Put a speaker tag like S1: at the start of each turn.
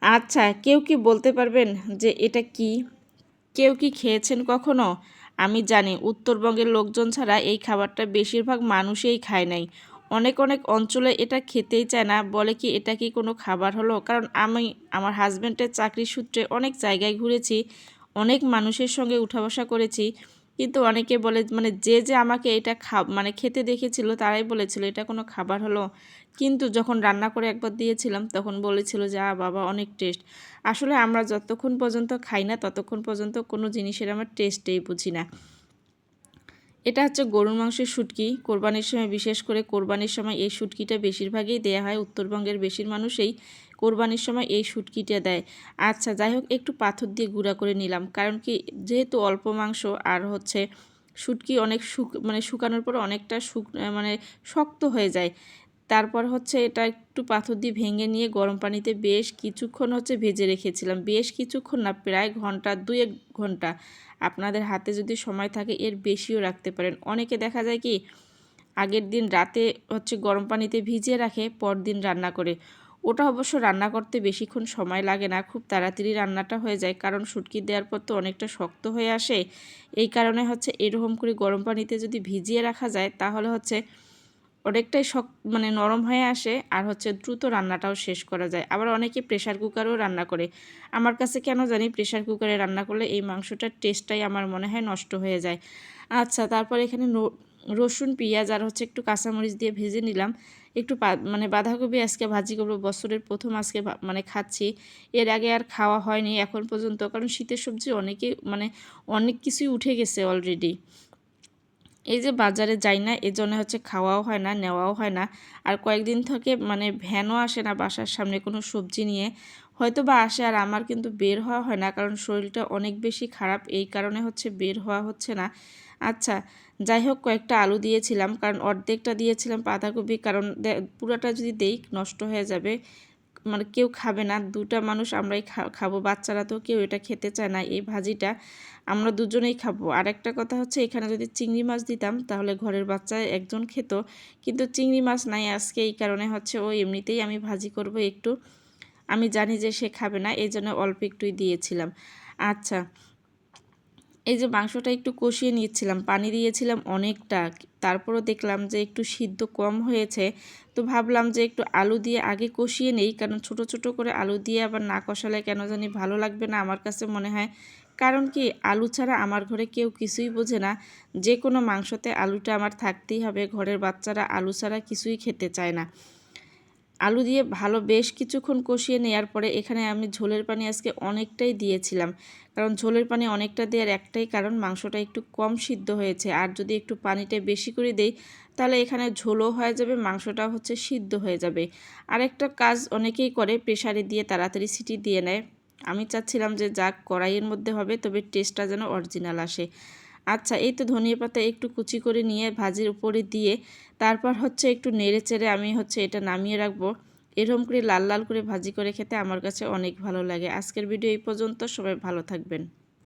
S1: আচ্ছা, কেউ কি বলতে পারবেন যে এটা কি? কেউ কি খেয়েছেন কখনো? আমি জানি উত্তরবঙ্গের লোকজন ছাড়া এই খাবারটা বেশিরভাগ মানুষই খায় নাই। অনেক অনেক অঞ্চলে এটা খেতেই চায় না, বলে কি এটা কি কোনো খাবার হলো? কারণ আমি আমার হাজব্যান্ডের চাকরির সূত্রে অনেক জায়গায় ঘুরেছি, অনেক মানুষের সঙ্গে উঠা বসা করেছি, কিন্তু অনেকে বলে মানে যে আমাকে এটা মানে খেতে দেখেছিল তারাই বলেছিল এটা কোনো খাবার হলো? কিন্তু যখন রান্না করে একবার দিয়েছিলাম তখন বলেছিল যে বাবা অনেক টেস্ট। আসলে আমরা যতক্ষণ পর্যন্ত খাই না ততক্ষণ পর্যন্ত কোনো জিনিসের আমরা টেস্টেই বুঝি না। এটা হচ্ছে গরুর মাংসের শুটকি। কোরবানির সময়, বিশেষ করে কোরবানির সময় এই শুটকিটা বেশিরভাগই দেয়া হয়। উত্তরবঙ্গের বেশির মানুষই কোরবানির সময় এই শুটকিটা দেয়। আচ্ছা, যাই হোক, একটু পাথর দিয়ে গুঁড়া করে নিলাম, কারণ কি যেহেতু অল্প মাংস আর হচ্ছে শুটকি অনেক মানে শুকানোর পর অনেকটা মানে শক্ত হয়ে যায়। তারপর হচ্ছে এটা একটু পাথর দিয়ে ভেঙে নিয়ে গরম পানিতে বেশ কিছুক্ষণ হচ্ছে ভেজে রেখেছিলাম। বেশ কিছুক্ষণ না, প্রায় ঘন্টা 2-1 ঘন্টা। আপনাদের হাতে যদি সময় থাকে এর বেশিও রাখতে পারেন। অনেকে দেখা যায় কি আগের দিন রাতে হচ্ছে গরম পানিতে ভিজিয়ে রাখে, পরদিন রান্না করে। ওটা অবশ্য রান্না করতে বেশিক্ষণ সময় লাগে না, খুব তাড়াতাড়ি রান্নাটা হয়ে যায়, কারণ শুটকি দেওয়ার পর তো অনেকটা শক্ত হয়ে আসে। এই কারণে হচ্ছে এরকম করে গরম পানিতে যদি ভিজিয়ে রাখা যায় তাহলে হচ্ছে অনেকটাই মানে নরম হয়ে আসে, আর হচ্ছে দ্রুত রান্নাটাও শেষ করা যায়। আবার অনেকে প্রেশার কুকারেও রান্না করে। আমার কাছে কেন জানি প্রেশার কুকারে রান্না করলে এই মাংসটার টেস্টটাই আমার মনে হয় নষ্ট হয়ে যায়। আচ্ছা, তারপর এখানে রসুন, পেঁয়াজ আর হচ্ছে একটু কাঁচামরিচ দিয়ে ভেজে নিলাম। একটু মানে বাঁধাকপি আজকে ভাজি করবো, বছরের প্রথম আজকে মানে খাচ্ছি। এর আগে আর খাওয়া হয়নি এখন পর্যন্ত, কারণ শীতের সবজি মানে অনেক কিছুই উঠে গেছে অলরেডি। এই যে বাজারে যাই না, এজন্য হচ্ছে খাওয়াও হয় না, নেওয়াও হয় না। আর কয়েকদিন থেকে মানে ভ্যানও আসে না বাসার সামনে কোনো সবজি নিয়ে। হয়তো বা আসে, আর আমার কিন্তু বের হওয়া হয় না, কারণ শরীরটা অনেক বেশি খারাপ, এই কারণে হচ্ছে বের হওয়া হচ্ছে না। আচ্ছা, যাই হোক, কয়েকটা আলু দিয়েছিলাম, কারণ অর্ধেকটা দিয়েছিলাম বাঁধাকপি, কারণ পুরাটা যদি দেই নষ্ট হয়ে যাবে, মানে কেউ খাবে না। দুটা মানুষ আমরাই খাবো, বাচ্চারা তো কেউ এটা খেতে চায় না এই ভাজিটা, আমরা দুজনেই খাবো। আর একটা কথা হচ্ছে, এখানে যদি চিংড়ি মাছ দিতাম তাহলে ঘরের বাচ্চা একজন খেত, কিন্তু চিংড়ি মাছ নাই আজকে, এই কারণে হচ্ছে ও এমনিতেই আমি ভাজি করব একটু, আমি জানি যে সে খাবে না, এই জন্য অল্প একটুই দিয়েছিলাম। আচ্ছা, এই যে মাংসটা একটু কষিয়ে নিয়েছিলাম, পানি দিয়েছিলাম অনেকটা, তারপরও দেখলাম যে একটু সিদ্ধ কম হয়েছে, তো ভাবলাম যে একটু আলু দিয়ে আগে কষিয়ে নেই, কারণ ছোট ছোট করে আলু দিয়ে আবার না কষালে কেন জানি ভালো লাগবে না আমার কাছে মনে হয়। কারণ কি আলু ছাড়া আমার ঘরে কেউ কিছুই বোঝে না, যে কোনো মাংসতে আলুটা আমার থাকতেই হবে, ঘরের বাচ্চারা আলু ছাড়া কিছুই খেতে চায় না। আলু দিয়ে ভালো বেশ কিছুক্ষণ কষিয়ে নেওয়ার পরে এখানে আমি ঝোলের পানি আজকে অনেকটাই দিয়েছিলাম, কারণ ঝোলের পানি অনেকটা দেওয়ার একটাই কারণ, মাংসটা একটু কম সিদ্ধ হয়েছে, আর যদি একটু পানিটা বেশি করে দেই তাহলে এখানে ঝোলও হয়ে যাবে, মাংসটাও হচ্ছে সিদ্ধ হয়ে যাবে। আরেকটা কাজ অনেকেই করে, প্রেসারে দিয়ে তাড়াতাড়ি সিটি দিয়ে নেয়। আমি চাচ্ছিলাম যে যাক কড়াইয়ের মধ্যে হবে, তবে টেস্টটা যেন অরিজিনাল আসে। আচ্ছা, এই তো ধনিয়া পাতা একটু কুচি করে নিয়ে ভাজির উপরে দিয়ে তারপর হচ্ছে একটু নেড়ে চেড়ে আমি হচ্ছে এটা নামিয়ে রাখবো। এরকম করে লাল লাল করে ভাজি করে খেতে আমার কাছে অনেক ভালো লাগে। আজকের ভিডিও এই পর্যন্ত, সবাই ভালো থাকবেন।